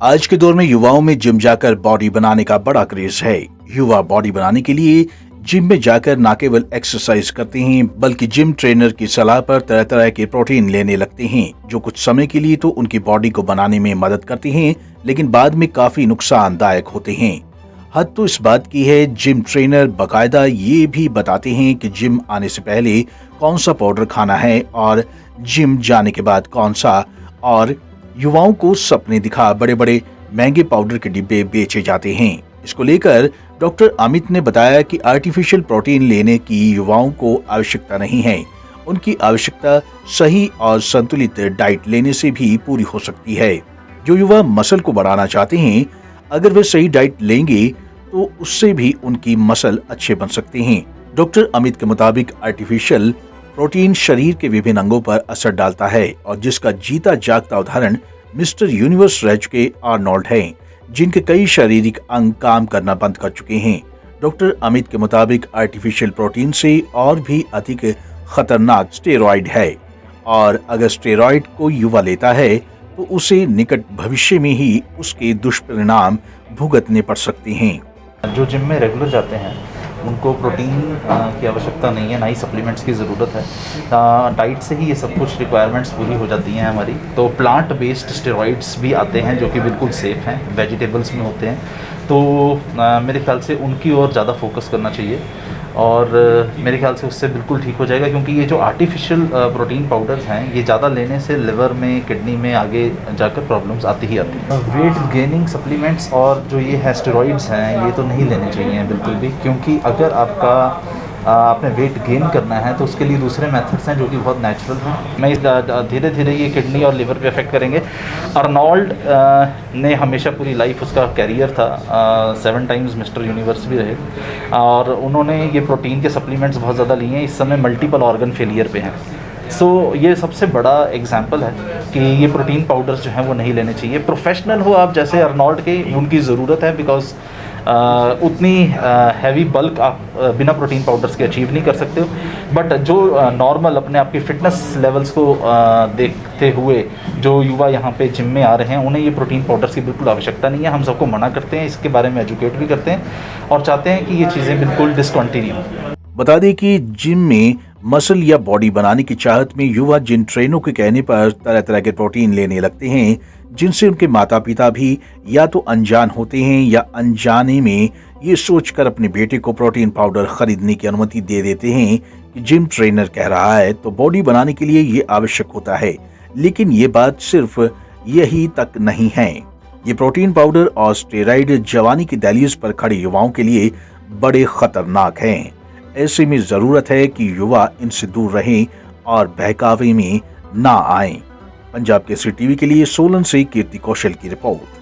आज के दौर में युवाओं में जिम जाकर बॉडी बनाने का बड़ा क्रेज है। युवा बॉडी बनाने के लिए जिम में जाकर न केवल एक्सरसाइज करते हैं बल्कि जिम ट्रेनर की सलाह पर तरह तरह के प्रोटीन लेने लगते हैं, जो कुछ समय के लिए तो उनकी बॉडी को बनाने में मदद करते हैं, लेकिन बाद में काफी नुकसानदायक होते हैं। हद तो इस बात की है, जिम ट्रेनर बाकायदा ये भी बताते हैं कि जिम आने से पहले कौन सा पाउडर खाना है और जिम जाने के बाद कौन सा, और युवाओं को सपने दिखा बड़े बड़े महंगे पाउडर के डिब्बे बेचे जाते हैं। इसको लेकर डॉक्टर अमित ने बताया कि आर्टिफिशियल प्रोटीन लेने की युवाओं को आवश्यकता नहीं है। उनकी आवश्यकता सही और संतुलित डाइट लेने से भी पूरी हो सकती है। जो युवा मसल को बढ़ाना चाहते हैं, अगर वे सही डाइट लेंगे तो उससे भी उनकी मसल अच्छे बन सकते हैं। डॉक्टर अमित के मुताबिक आर्टिफिशियल प्रोटीन शरीर के विभिन्न अंगों पर असर डालता है, और जिसका जीता जागता उदाहरण मिस्टर यूनिवर्स रह चुके आर्नोल्ड हैं, जिनके कई शारीरिक अंग काम करना बंद कर चुके हैं। डॉक्टर अमित के मुताबिक आर्टिफिशियल प्रोटीन से और भी अधिक खतरनाक स्टेरॉइड है, और अगर स्टेरॉइड को युवा लेता है तो उसे निकट भविष्य में ही उसके दुष्परिणाम भुगतने पड़ सकते हैं। जो जिम में रेगुलर जाते हैं उनको प्रोटीन की आवश्यकता नहीं है, ना ही सप्लीमेंट्स की ज़रूरत है। डाइट से ही ये सब कुछ रिक्वायरमेंट्स पूरी हो जाती हैं हमारी। तो प्लांट बेस्ड स्टेरॉइड्स भी आते हैं जो कि बिल्कुल सेफ़ हैं, वेजिटेबल्स में होते हैं। तो मेरे ख्याल से उनकी ओर ज़्यादा फोकस करना चाहिए, और मेरे ख्याल से उससे बिल्कुल ठीक हो जाएगा, क्योंकि ये जो आर्टिफिशियल प्रोटीन पाउडर्स हैं ये ज़्यादा लेने से लिवर में, किडनी में आगे जाकर प्रॉब्लम्स आती ही आती हैं। वेट गेनिंग सप्लीमेंट्स और जो ये है स्टेरॉइड्स हैं, ये तो नहीं लेने चाहिए बिल्कुल भी, क्योंकि अगर आपने वेट गेन करना है तो उसके लिए दूसरे मेथड्स हैं जो कि बहुत नेचुरल हैं। मैं धीरे धीरे ये किडनी और लिवर पे अफेक्ट करेंगे। अर्नोल्ड ने हमेशा पूरी लाइफ, उसका कैरियर था, 7 टाइम्स मिस्टर यूनिवर्स भी रहे, और उन्होंने ये प्रोटीन के सप्लीमेंट्स बहुत ज़्यादा लिए हैं। इस समय मल्टीपल ऑर्गन फेलियर पे हैं। ये सबसे बड़ा एग्जाम्पल है कि ये प्रोटीन पाउडर्स जो हैं वो नहीं लेने चाहिए। प्रोफेशनल हो आप जैसे अर्नोल्ड के, उनकी ज़रूरत है, बिकॉज उतनी हैवी बल्क आप बिना प्रोटीन पाउडर्स के अचीव नहीं कर सकते हो। बट जो नॉर्मल अपने आप की फ़िटनेस लेवल्स को देखते हुए जो युवा यहाँ पे जिम में आ रहे हैं, उन्हें ये प्रोटीन पाउडर्स की बिल्कुल आवश्यकता नहीं है। हम सबको मना करते हैं, इसके बारे में एजुकेट भी करते हैं, और चाहते हैं कि ये चीज़ें बिल्कुल डिसकंटिन्यू हों। बता दें कि जिम में मसल या बॉडी बनाने की चाहत में युवा जिन ट्रेनरों के कहने पर तरह तरह के प्रोटीन लेने लगते हैं, जिनसे उनके माता पिता भी या तो अनजान होते हैं या अनजाने में ये सोचकर अपने बेटे को प्रोटीन पाउडर खरीदने की अनुमति दे देते हैं कि जिम ट्रेनर कह रहा है तो बॉडी बनाने के लिए ये आवश्यक होता है। लेकिन ये बात सिर्फ यही तक नहीं है। ये प्रोटीन पाउडर और स्टेरॉइड जवानी की दहलीज पर खड़े युवाओं के लिए बड़े खतरनाक हैं। ऐसे में जरूरत है कि युवा इनसे दूर रहें और बहकावे में ना आएं। पंजाब केसरी टीवी के लिए सोलन से कीर्ति कौशल की रिपोर्ट।